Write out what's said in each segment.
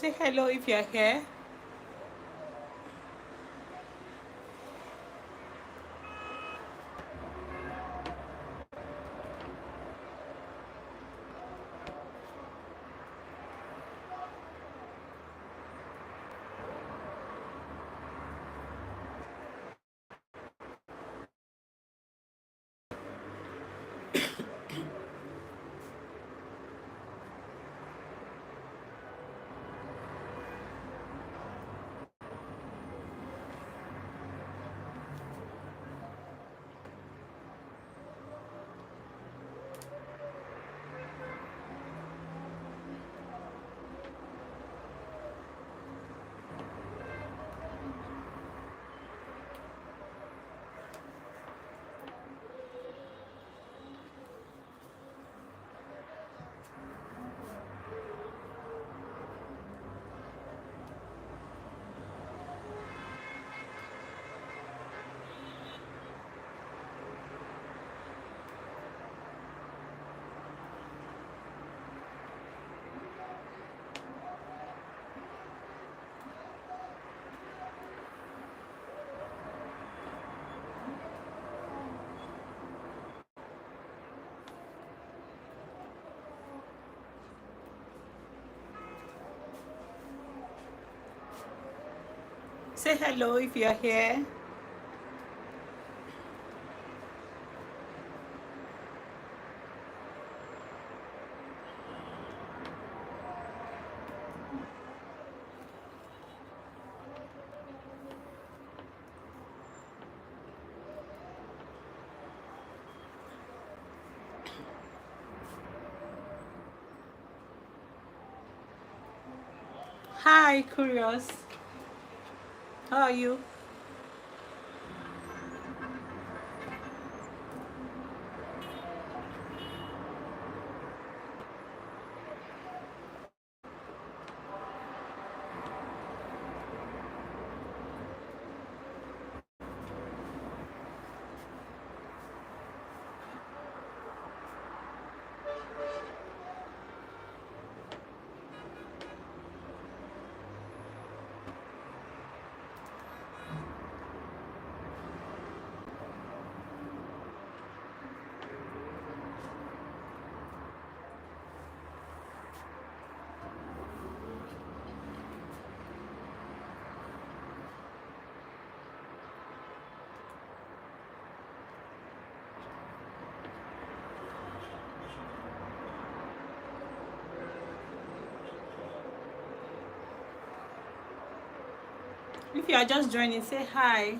Say hello if you're here. Say hello if you're here. Hi, Curious. How are you? If you are just joining, say hi.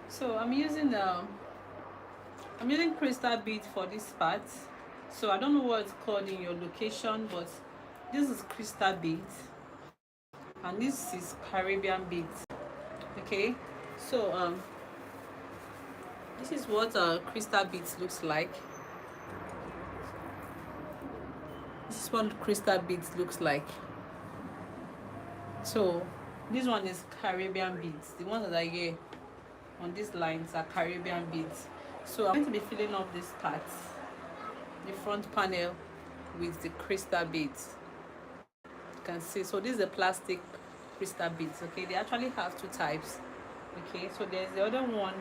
So I'm using crystal bead for this part. So I don't know what it's called in your location, but this is crystal bead and this is Caribbean bead. Okay, so this is what crystal beads looks like. This is what crystal beads looks like. So This one is Caribbean beads. The ones that I get on these lines are Caribbean beads. So I'm going to be filling up this part, the front panel, with the crystal beads. You can see, so this is the plastic crystal beads. Okay, they actually have two types. Okay, so there's the other one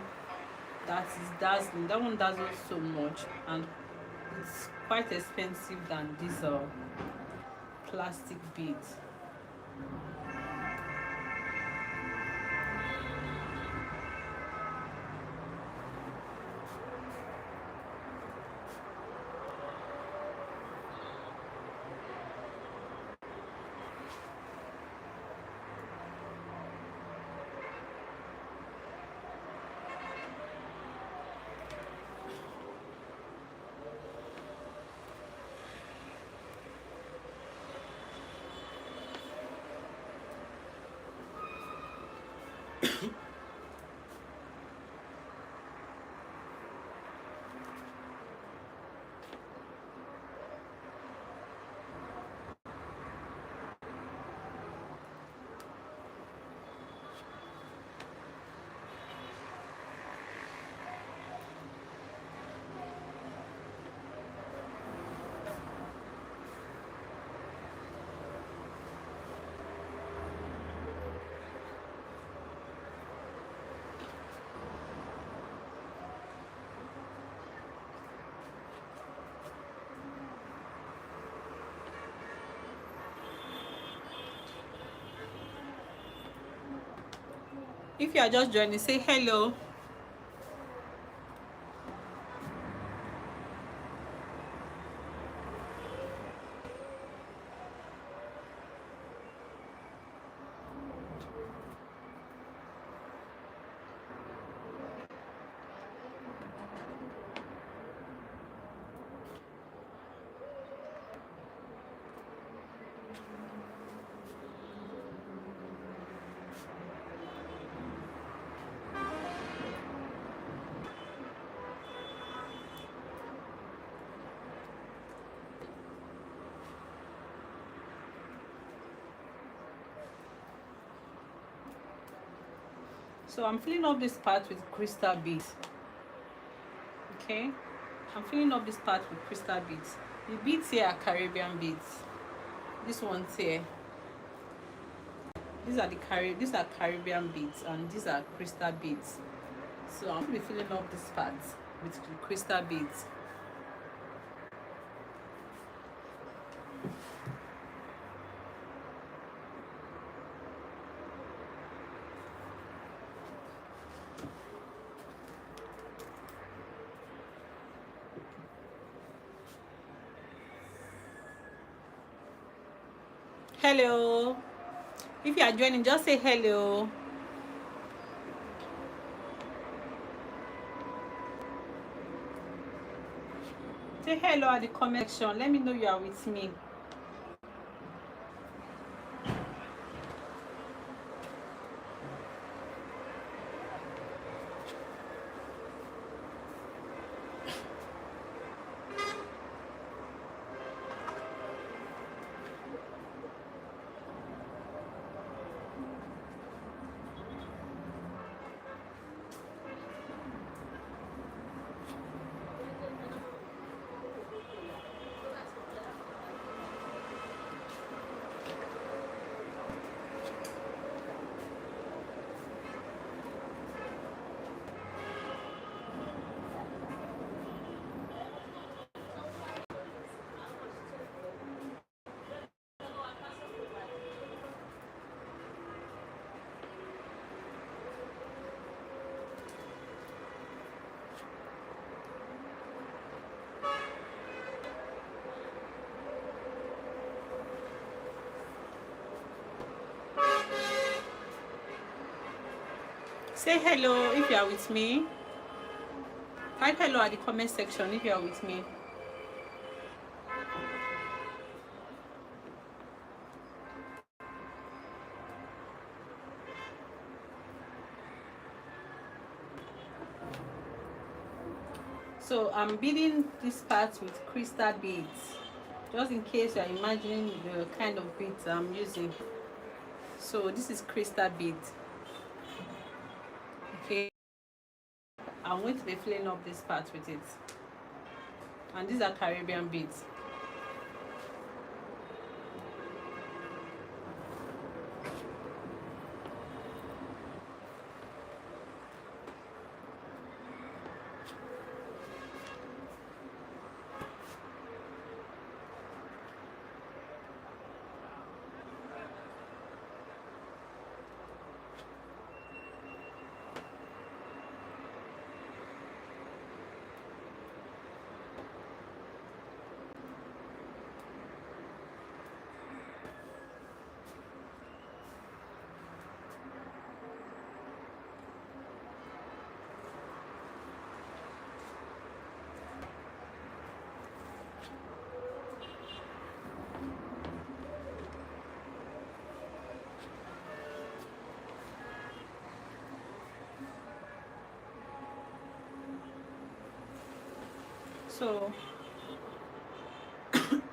that is dazzling. That one dazzles so much, and it's quite expensive than these plastic beads. If you are just joining, say hello. So I'm filling up this part with crystal beads. Okay, I'm filling up this part with crystal beads. The beads here are Caribbean beads. This one's here. These are Caribbean beads, and these are crystal beads. So I'm gonna be filling up this part with the crystal beads. Hello. If you are joining, just say hello. Say hello at the comment section. Let me know you are with me. Say hello if you are with me. Type hello at the comment section if you are with me. So I'm beading this part with crystal beads, just in case you are imagining the kind of beads I'm using. So this is crystal bead. Okay, I'm going to be filling up this part with it, and these are Caribbean beads. So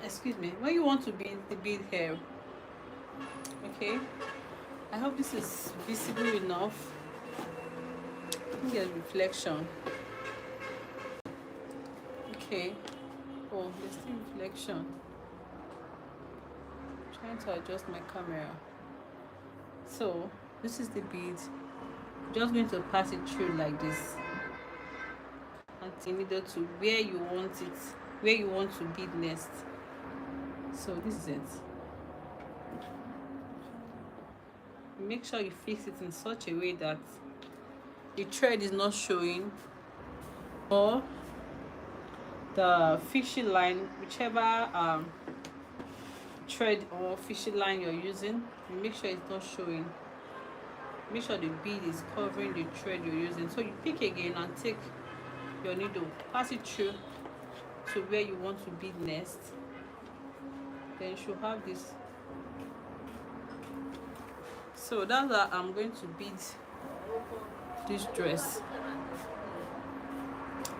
excuse me, when you want to bead the bead hair, okay, I hope this is visible enough. I think there's reflection. Okay, oh, there's still reflection. I'm trying to adjust my camera. So this is the bead. Just going to pass it through like this, and the needle to where you want it, where you want to bead next. So this is it. Make sure you fix it in such a way that the thread is not showing, or the fishing line, whichever thread or fishing line you're using, you make sure it's not showing. Make sure the bead is covering the thread you're using. So you pick again and take your needle, pass it through to where you want to bead next. Then you should have this. So that's how I'm going to bead this dress.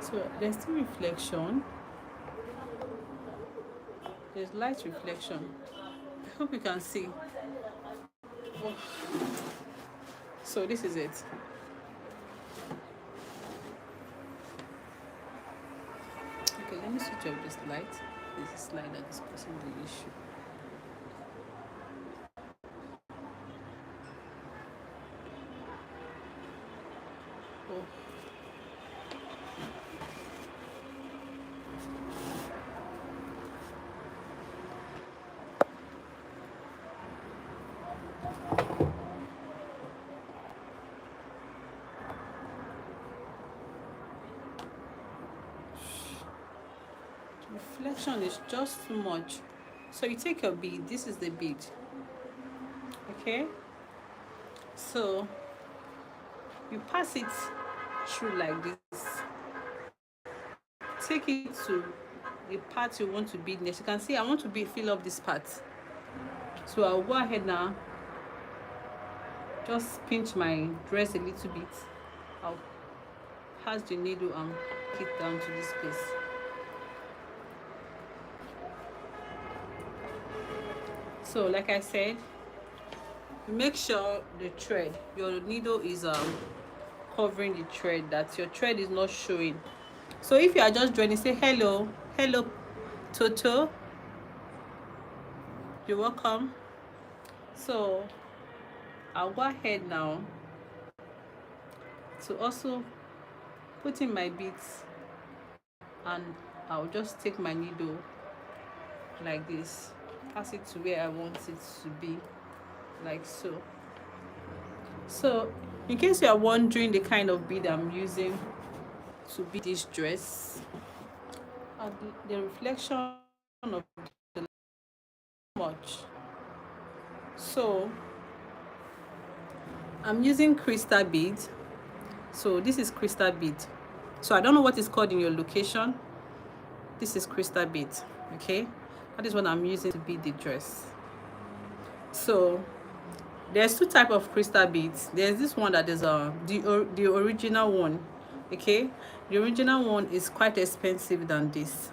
So there's still reflection. There's light reflection. I hope you can see. Oh. So this is it. Okay, let me switch off this light. This is light that is causing the issue. Oh. Reflection is just too much. So you take your bead. This is the bead. Okay, so you pass it through like this. Take it to the part you want to bead next. You can see I want to fill up this part. So I'll go ahead now. Just pinch my dress a little bit. I'll pass the needle and take it down to this place. So like I said, make sure the thread, your needle is covering the thread, that your thread is not showing. So if you are just joining, say hello Toto, you're welcome. So I'll go ahead now to also put in my beads, and I'll just take my needle like this, pass it to where I want it to be, like so. So in case you are wondering the kind of bead I'm using to bead this dress, the reflection of the much. So I'm using crystal bead. So this is crystal bead. So I don't know what is called in your location. This is crystal bead. Okay, that is what I'm using to bead the dress. So there's two types of crystal beads. There's this one that is the original one. Okay, the original one is quite expensive than this.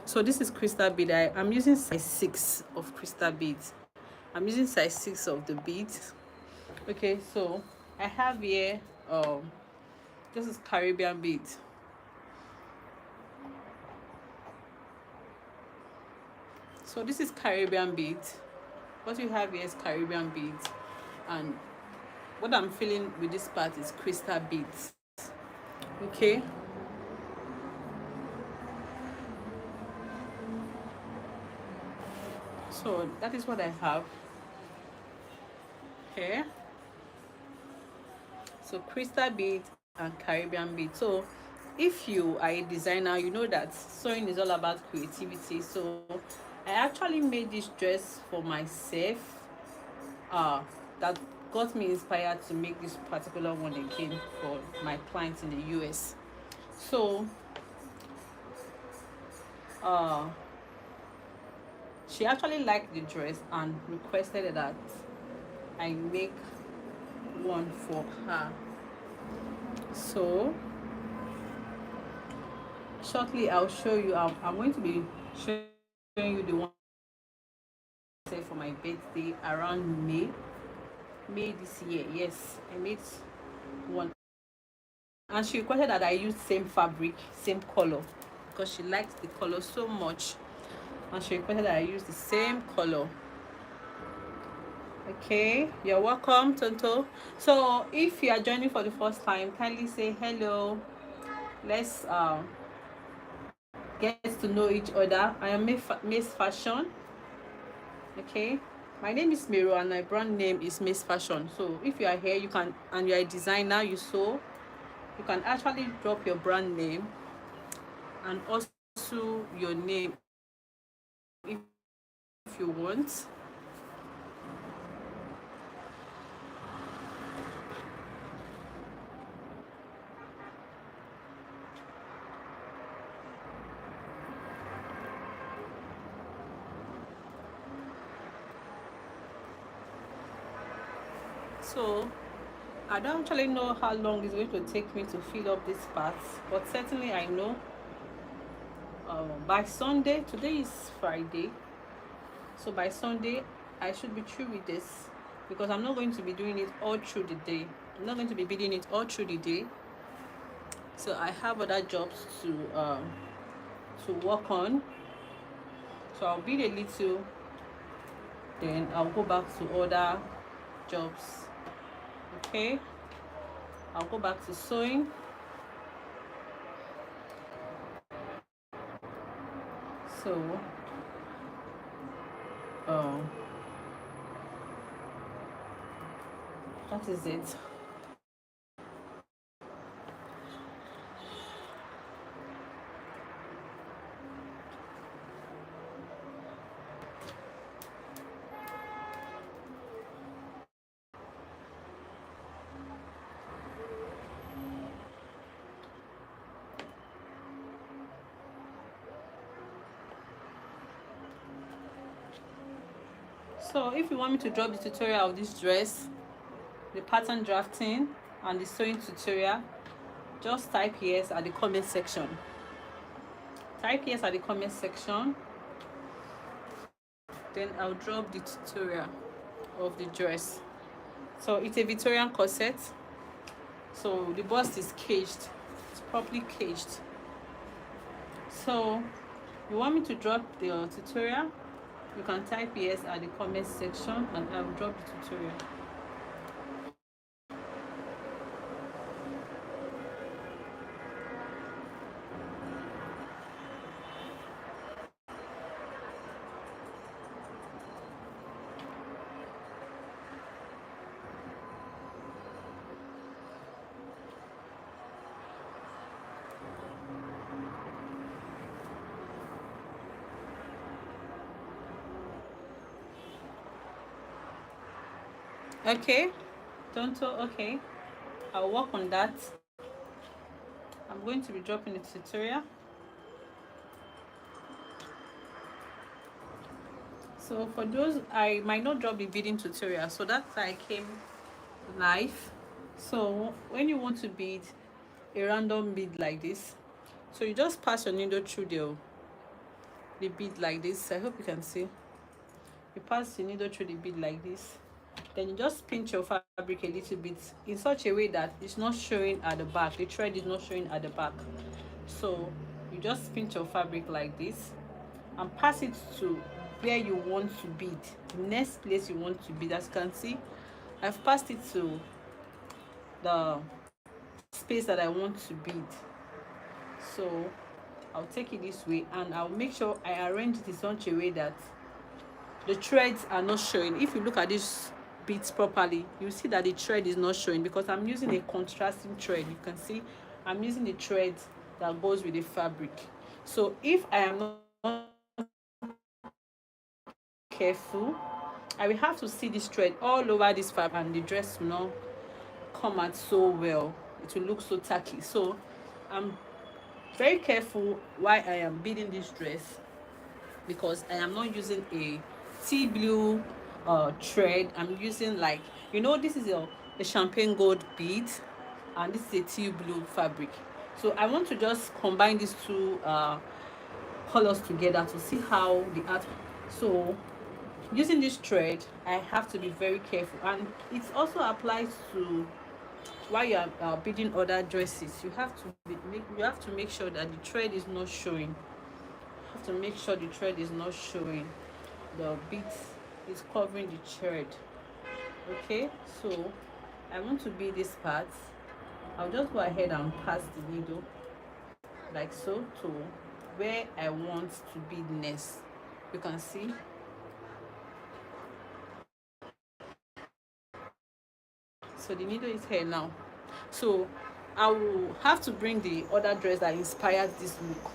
So this is crystal bead. I'm using size 6 of crystal beads, I'm using size 6 of the beads. Okay, so I have here this is Caribbean beads. So this is Caribbean beads. What you have here is Caribbean beads, and what I'm feeling with this part is crystal beads. Okay, so that is what I have here. So crystal beads and Caribbean beads. So if you are a designer, you know that sewing is all about creativity. So I actually made this dress for myself, that got me inspired to make this particular one again for my clients in the US. So uh she actually liked the dress and requested that I make one for her. So shortly I'll show you. I'm going to be showing you the one for my birthday around May this year. Yes, I made one, and she requested that I use same fabric, same color, because she liked the color so much, and she requested that I use the same color. Okay, you're welcome, Tonto. So if you are joining for the first time, kindly say hello. Let's get to know each other. I am Miss Fashion. Okay, my name is Miro and my brand name is Miss Fashion. So if you are here, you can, and you're a designer, you sew, you can actually drop your brand name and also your name if you want. So I don't actually know how long it's going to take me to fill up this part, but certainly I know by Sunday, today is Friday, so by Sunday I should be through with this, because I'm not going to be doing it all through the day. I'm not going to be beading it all through the day. So I have other jobs to work on. So I'll bead a little, then I'll go back to other jobs. Okay, I'll go back to sewing. So um that is it. So if you want me to drop the tutorial of this dress, the pattern drafting and the sewing tutorial, just type yes at the comment section. Type yes at the comment section, then I'll drop the tutorial of the dress. So it's a Victorian corset, so the bust is caged, it's properly caged. So you want me to drop the tutorial, you can type yes at the comment section and I'll drop the tutorial. Okay, Tonto, okay, I'll work on that. I'm going to be dropping the tutorial. So for those, I might not drop the beading tutorial, so that's why I came live. So when you want to bead a random bead like this, so you just pass your needle through the bead like this. I hope you can see. You pass your needle through the bead like this. Then you just pinch your fabric a little bit in such a way that it's not showing at the back. The thread is not showing at the back. So you just pinch your fabric like this and pass it to where you want to bead, the next place you want to bead. As you can see, I've passed it to the space that I want to bead. So I'll take it this way and I'll make sure I arrange it in such a way that the threads are not showing. If you look at this beads properly, you see that the thread is not showing because I'm using a contrasting thread. You can see I'm using the thread that goes with the fabric. So if I am not careful, I will have to see this thread all over this fabric and the dress will not come out so well. It will look so tacky. So I'm very careful while I am beading this dress because I am not using a tea blue thread. I'm using, like, you know, this is a champagne gold bead and this is a tea blue fabric. So I want to just combine these two colors together to see how the art. So using this thread, I have to be very careful, and it also applies to while you are beading other dresses. You have to make sure that the thread is not showing. You have to make sure the thread is not showing. The bead is covering the thread. Okay, so I want to bead this part. I'll just go ahead and pass the needle like so to where I want to bead next. You can see. So the needle is here now. So I will have to bring the other dress that inspired this look.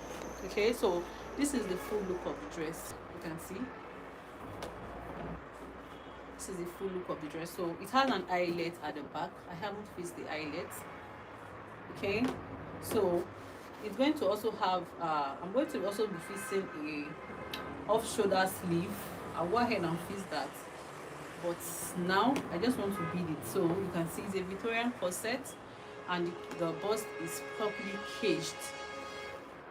Okay, so this is the full look of the dress. You can see this is the full look of the dress. So it has an eyelet at the back. I haven't fixed the eyelet. Okay, so it's going to also have I'm going to also be fixing a off shoulder sleeve. I'll go ahead and fix that, but now I just want to bead it. So you can see it's a Victorian corset and the bust is properly caged.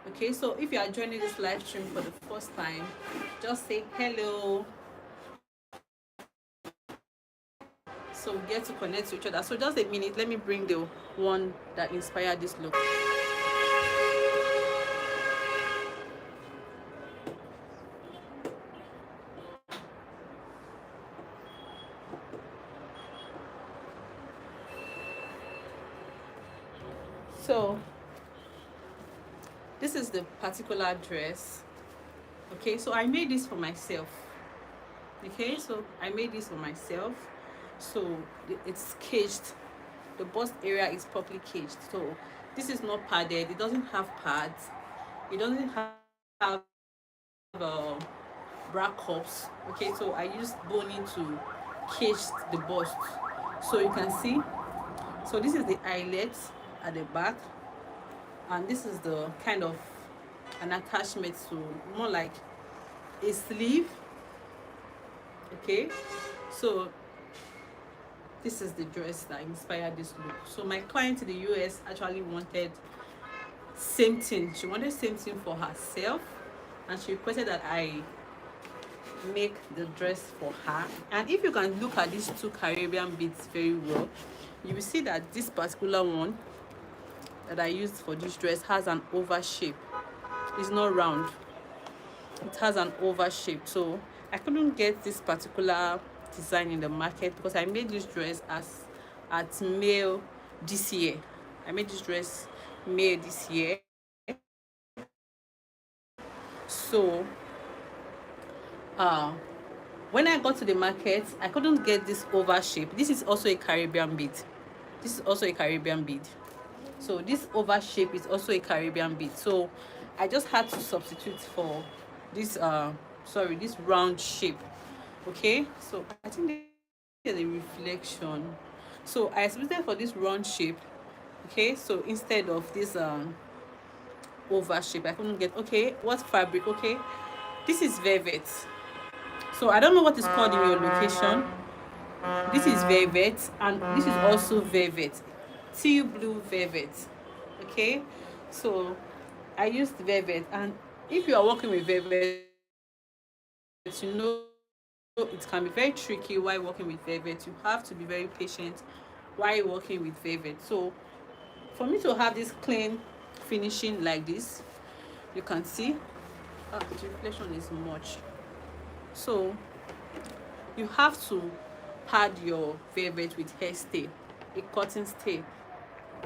Okay, so if you are joining this live stream for the first time, just say hello, so we get to connect to each other. So just a minute, let me bring the one that inspired this look. So this is the particular dress. Okay, so I made this for myself. Okay, so I made this for myself. So it's caged. The bust area is properly caged. So this is not padded. It doesn't have pads. It doesn't have bra cups. Okay, so I used boning to cage the bust. So you can see. So this is the eyelet at the back, and this is the kind of an attachment to more like a sleeve. Okay, so this is the dress that inspired this look. So my client in the US actually wanted same thing. She wanted same thing for herself, and she requested that I make the dress for her. And if you can look at these two Caribbean beads very well, you will see that this particular one that I used for this dress has an oval shape. It's not round. It has an oval shape. So I couldn't get this particular design in the market because I made this dress at May this year. I made this dress May this year. So when I got to the market, I couldn't get this oval shape. This is also a Caribbean bead. This is also a Caribbean bead. So this oval shape is also a Caribbean bead. So I just had to substitute for this this round shape. Okay, so I think there's a reflection. So I substituted for this round shape. Okay, so instead of this oval shape, I couldn't get. Okay, what fabric? Okay, this is velvet. So I don't know what is called in your location. This is velvet, and this is also velvet, tea blue velvet. Okay, so I used velvet, and if you are working with velvet, you know it can be very tricky while working with velvet. You have to be very patient while working with velvet. So for me to have this clean finishing like this, you can see the reflection is much, so you have to pad your velvet with hairstay, a cotton stay.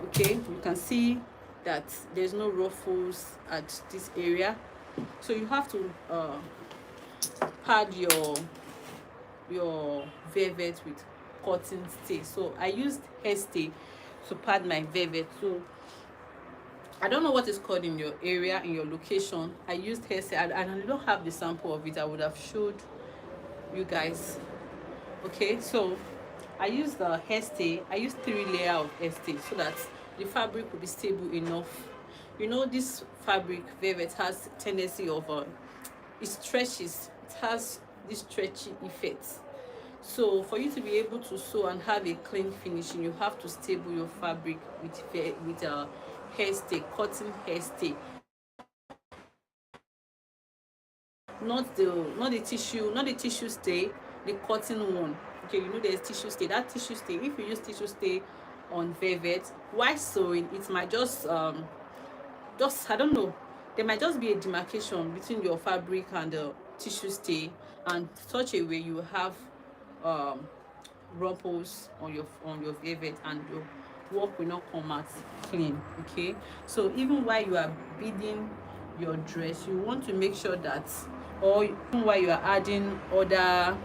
Okay, you can see that there's no ruffles at this area, so you have to pad your velvet with cotton stay. So I used hairstay to pad my velvet. So I don't know what it's called in your area, in your location. I used hairstay, and I don't have the sample of it. I would have showed you guys. Okay, so I used the hairstay. I used 3 layers of hairstay so that the fabric will be stable enough. You know, this fabric velvet has tendency of it stretches. It has this stretchy effect. So for you to be able to sew and have a clean finishing, you have to stable your fabric with hairstay, cotton hairstay, not the tissue stay, the cotton one. Okay, you know there's tissue stay. That tissue stay, if you use tissue stay on velvet while sewing, it might just I don't know, there might just be a demarcation between your fabric and the tissue stay, and such a way you have um ruffles on your velvet, and your work will not come out clean. Okay, so even while you are beading your dress, you want to make sure that, or even while you are adding other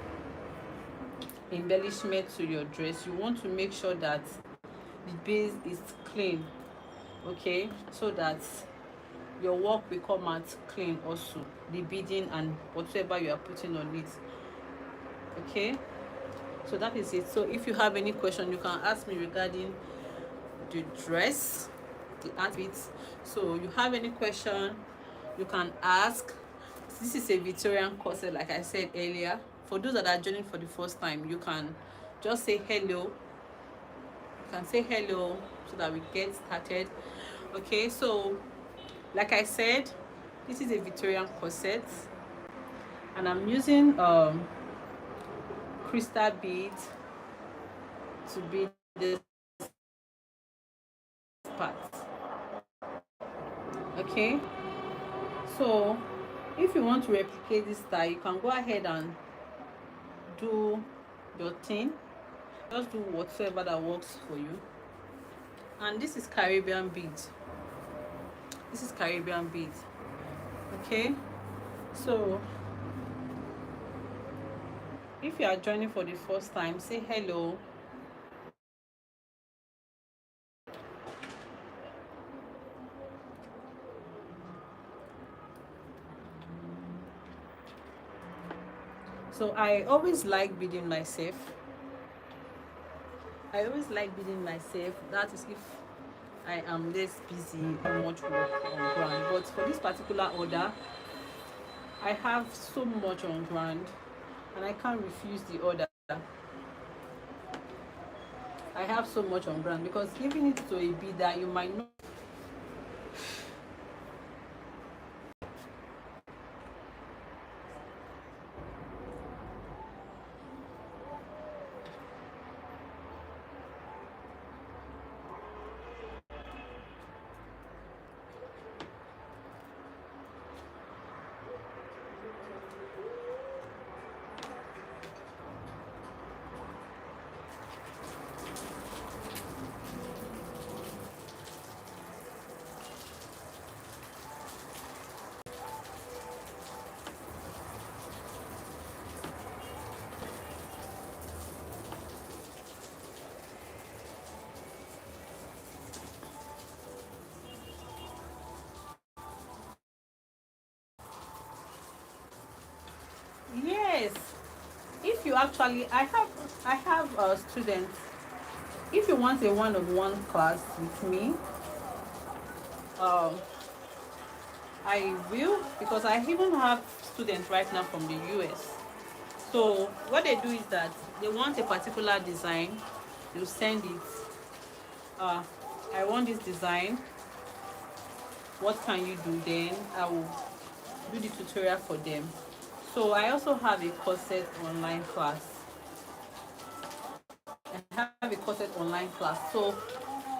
embellishment to your dress, you want to make sure that the base is clean. Okay, so that your work will come out clean also, the beading and whatever you are putting on it. Okay, so that is it. So if you have any question, you can ask me regarding the dress, the outfits. So you have any question, you can ask. This is a Victorian corset, like I said earlier. For those that are joining for the first time, you can just say hello. You can say hello so that we get started. Okay, so like I said, this is a Victorian corset, and I'm using crystal beads to bead this part. Okay, so if you want to replicate this style, you can go ahead and do your thing. Just do whatever that works for you. And this is Caribbean beads. This is Caribbean beads. Okay, so if you are joining for the first time, say hello. So I always like beading myself. I always like beading myself. That is if I am less busy or much work on ground. But for this particular order, I have so much on ground and I can't refuse the order. I have so much on ground, because giving it to a bidder, you might not. Yes, if you actually, I have students. If you want a one-on-one class with me, um I will, because I even have students right now from the US. So what they do is that they want a particular design, you send it. uh I want this design, what can you do? Then I will do the tutorial for them. So I also have a corset online class. I have a corset online class. So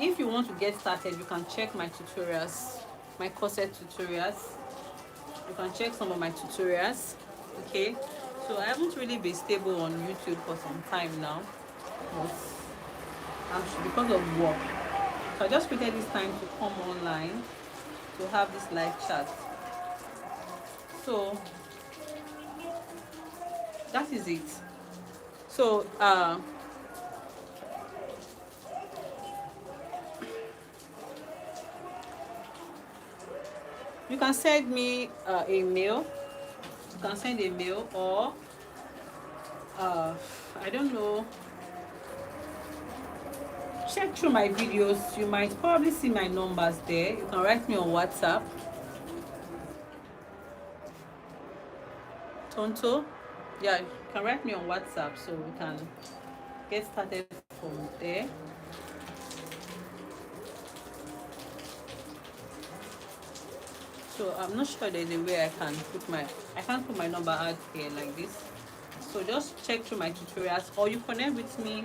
if you want to get started, you can check my tutorials, my corset tutorials. You can check some of my tutorials. Okay. So I haven't really been stable on YouTube for some time now, but because of work. So I just created this time to come online to have this live chat. So that is it. So you can send me a mail. You can send a mail, or I don't know, check through my videos. You might probably see my numbers there. You can write me on WhatsApp. Tonto, yeah, you can write me on WhatsApp so we can get started from there. So I'm not sure there's a way I can't put my number out here like this. So just check through my tutorials, or you connect with me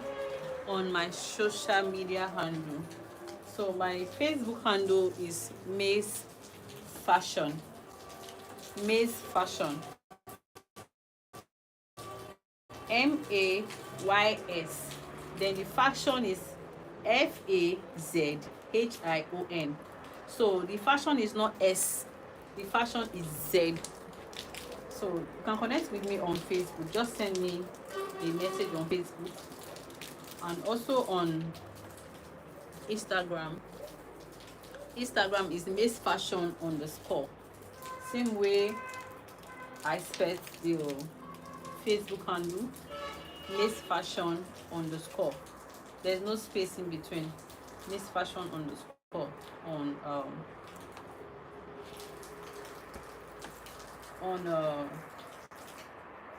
on my social media handle. So my Facebook handle is Mays Fashion. Mays Fashion. Mays. Then the fashion is Fazhion. So the fashion is not S, the fashion is Z. So you can connect with me on Facebook. Just send me a message on Facebook, and also on Instagram. Instagram is Mays Fashion _. Same way I spell the Facebook handle, Mays Fashion _. There's no space in between. Mays Fashion _ on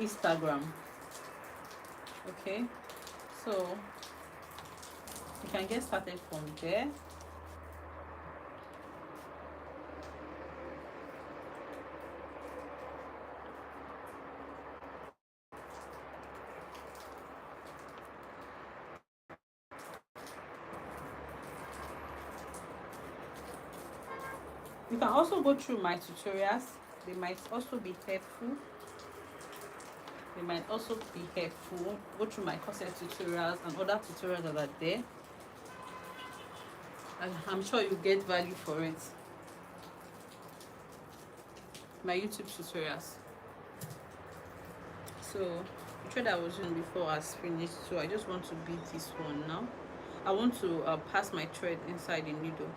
Instagram. Okay, so you can get started from there. You can also go through my tutorials. They might also be helpful. Go through my corset tutorials and other tutorials that are there. And I'm sure you get value for it. My YouTube tutorials. So the thread I was doing before has finished, so I just want to beat this one now. I want to pass my thread inside the needle.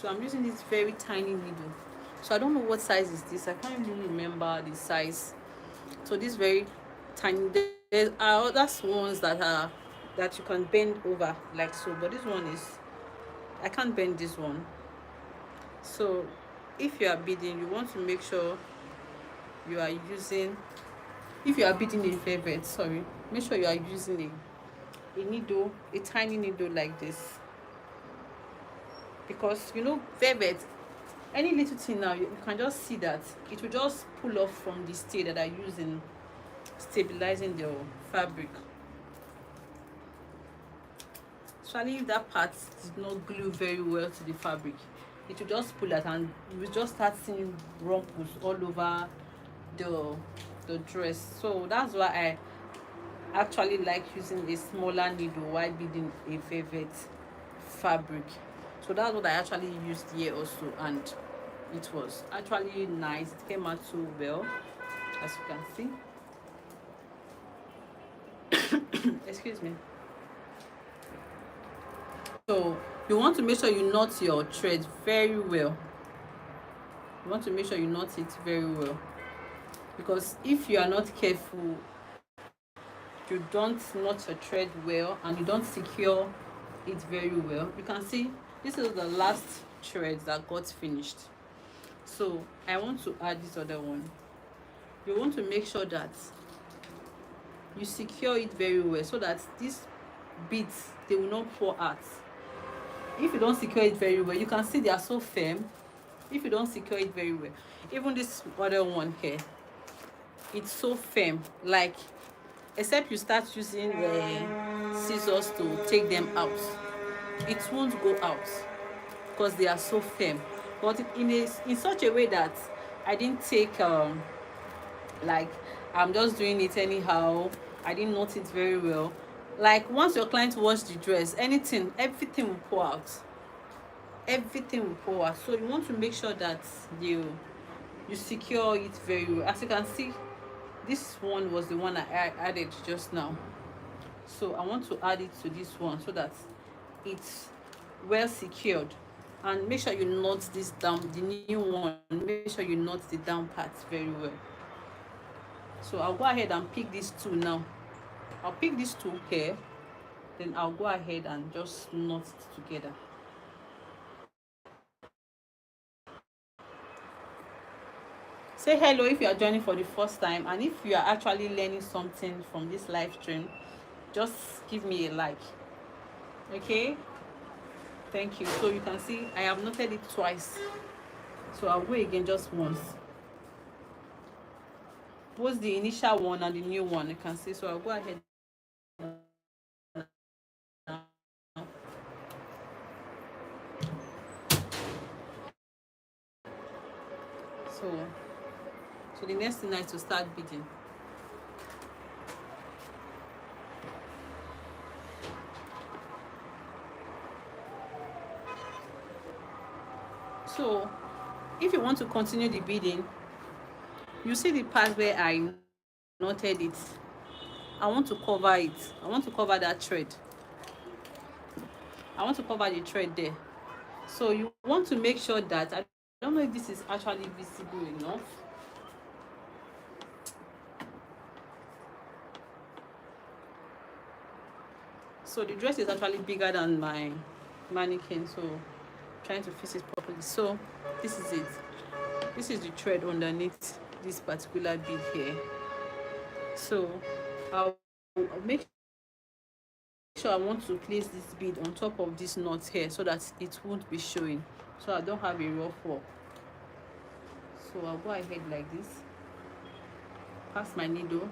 So I'm using this very tiny needle. So I don't know what size is this. I can't really remember the size. So this very tiny. There are other ones that you can bend over like so, but this one is, I can't bend this one. So if you are beading, you want to make sure you are using, if you are beading a velvet, make sure you are using a needle, a tiny needle like this, because velvet, any little thing now, you can just see that it will just pull off from the stay that I use in stabilizing the fabric. Especially if that part did not glue very well to the fabric, it will just pull out, and you will just start seeing rumples all over the dress. So that's why I actually like using a smaller needle while beading a velvet fabric. So that's what I actually used here also, and it was actually nice. It came out so well, as you can see. Excuse me. So you want to make sure you knot your thread very well. You want to make sure you knot it very well, because if you are not careful, you don't knot your thread well and you don't secure it very well. You can see this is the last thread that got finished. So I want to add this other one. You want to make sure that you secure it very well, so that these beads, they will not pour out. If you don't secure it very well, you can see they are so firm. If you don't secure it very well, even this other one here, it's so firm, like except you start using scissors to take them out, it won't go out because they are so firm. But in such a way that I didn't take like I'm just doing it anyhow. I didn't note it very well. Like once your client wash the dress, everything will pour out. Everything will pour out. So you want to make sure that you secure it very well. As you can see, this one was the one I added just now. So I want to add it to this one so that it's well secured. And make sure you knot this down, the new one, make sure you knot the down part very well. So I'll go ahead and pick these two now. I'll pick these two here, then I'll go ahead and just knot it together. Say hello if you are joining for the first time, and if you are actually learning something from this live stream, just give me a like. Okay, thank you. So you can see I have noted it twice, so I'll go again just once, both the initial one and the new one, you can see. So I'll go ahead now. So the next thing is to start beading. So if you want to continue the beading, you see the part where I knotted it. I want to cover it. I want to cover that thread. I want to cover the thread there. So you want to make sure that, I don't know if this is actually visible enough. So the dress is actually bigger than my mannequin, so I'm trying to fix it properly. So this is it. This is the thread underneath this particular bead here. So I'll make sure I want to place this bead on top of this knot here so that it won't be showing, so I don't have a rough work. So I'll go ahead like this, pass my needle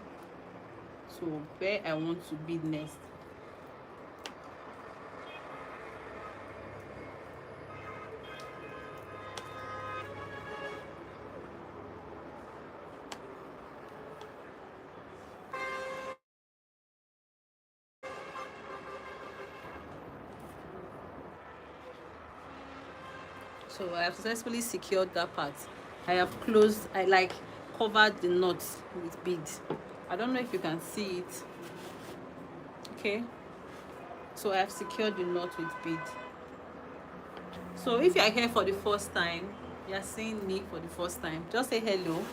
to where I want to bead next. So I have successfully secured that part. I have closed, I like covered the knots with beads. I don't know if you can see it. Okay, so I have secured the knot with bead. So if you are here for the first time, you are seeing me for the first time, just say hello.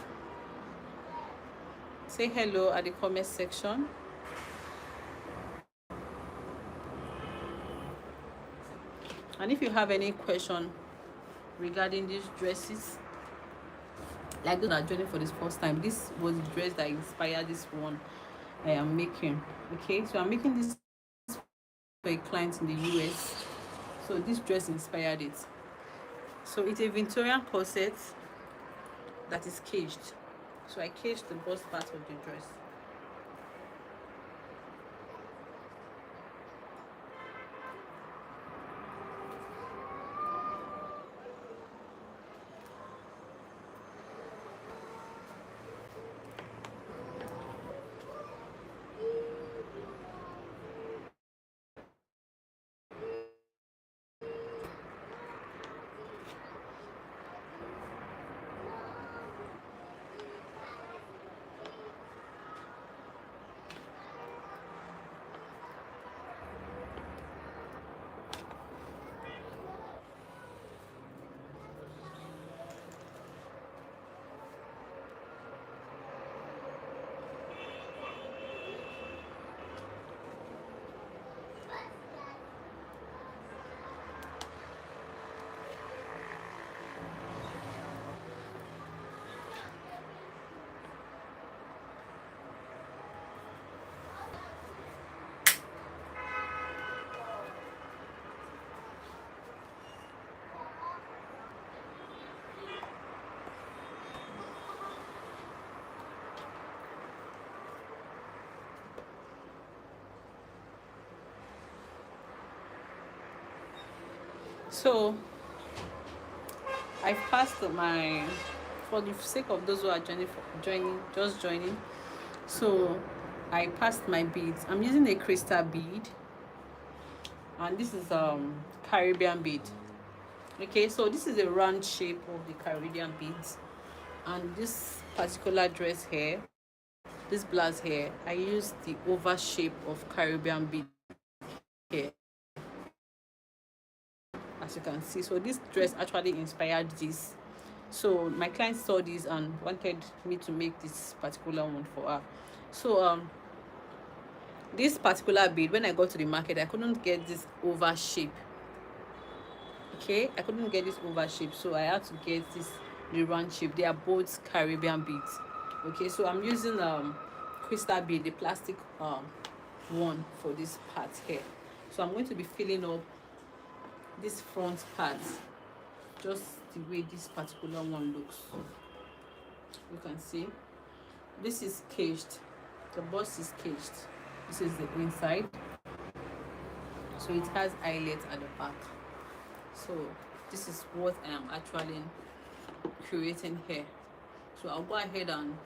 Say hello at the comment section. And if you have any question regarding these dresses, like those that are joining for this first time, this was the dress that inspired this one I am making. Okay, so I'm making this for a client in the US. So this dress inspired it. So it's a Victorian corset that is caged. So I caged the bust part of the dress. So I've passed my, for the sake of those who are joining. So I passed my beads. I'm using a crystal bead, and this is Caribbean bead. Okay, so this is a round shape of the Caribbean beads, and this particular dress here, this blouse here, I used the oval shape of Caribbean bead here, as you can see. So this dress actually inspired this. So my client saw this and wanted me to make this particular one for her. So this particular bead, when I got to the market, I couldn't get this oval shape. Okay, I couldn't get this oval shape, so I had to get this the round shape. They are both Caribbean beads. Okay, so I'm using crystal bead, the plastic one, for this part here. So I'm going to be filling up this front part just the way this particular one looks. You can see this is caged, the bust is caged. This is the inside, so it has eyelets at the back. So this is what I am actually creating here. So I'll go ahead and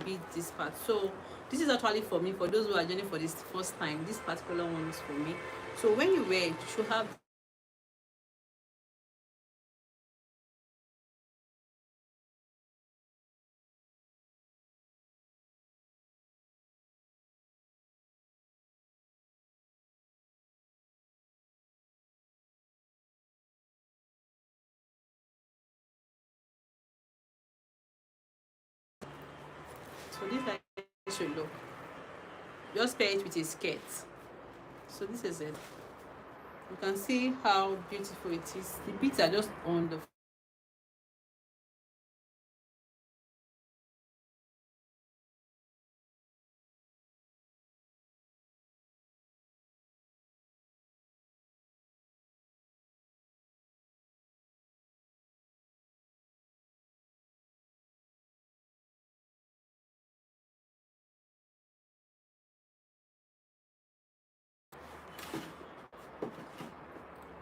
bead this part. So this is actually for me, for those who are joining for this first time. This particular one is for me. So when you wear it, you should have so this like should look. Just pair it with a skirt. So this is it. You can see how beautiful it is. The beads are just on the,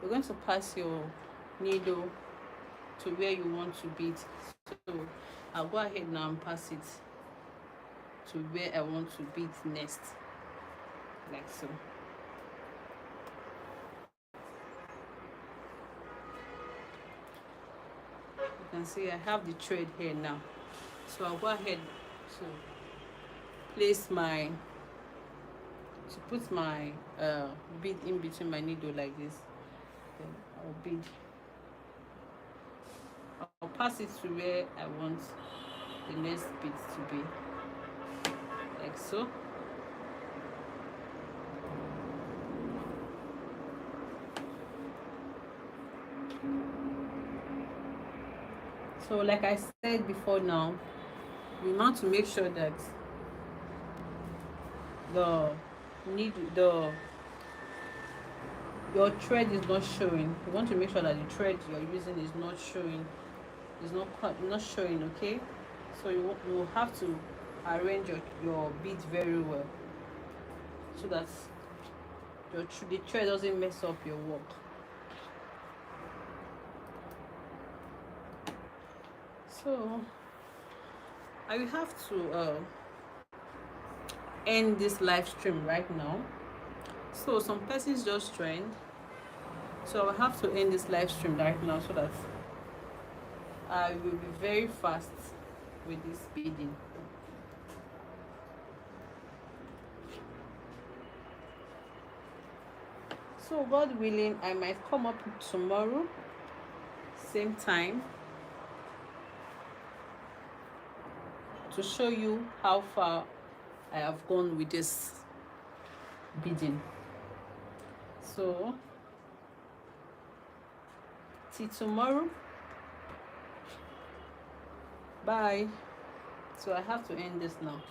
you're going to pass your needle to where you want to bead. So I'll go ahead now and pass it to where I want to bead next, like so. You can see I have the thread here now. So I'll go ahead to place my, to put my bead in between my needle like this. Then I'll bead. I'll pass it to where I want the next bead to be, like so. So like I said before, now we want to make sure that the needle, your thread is not showing. You want to make sure that the thread you're using is not showing, is not showing. Okay, so you have to arrange your bead very well, so that the thread doesn't mess up your work. So I will have to end this live stream right now. So some persons just joined, so I have to end this live stream right now, so that I will be very fast with this beading. So God willing, I might come up tomorrow, same time, to show you how far I have gone with this beading. So till tomorrow, bye. So I have to end this now.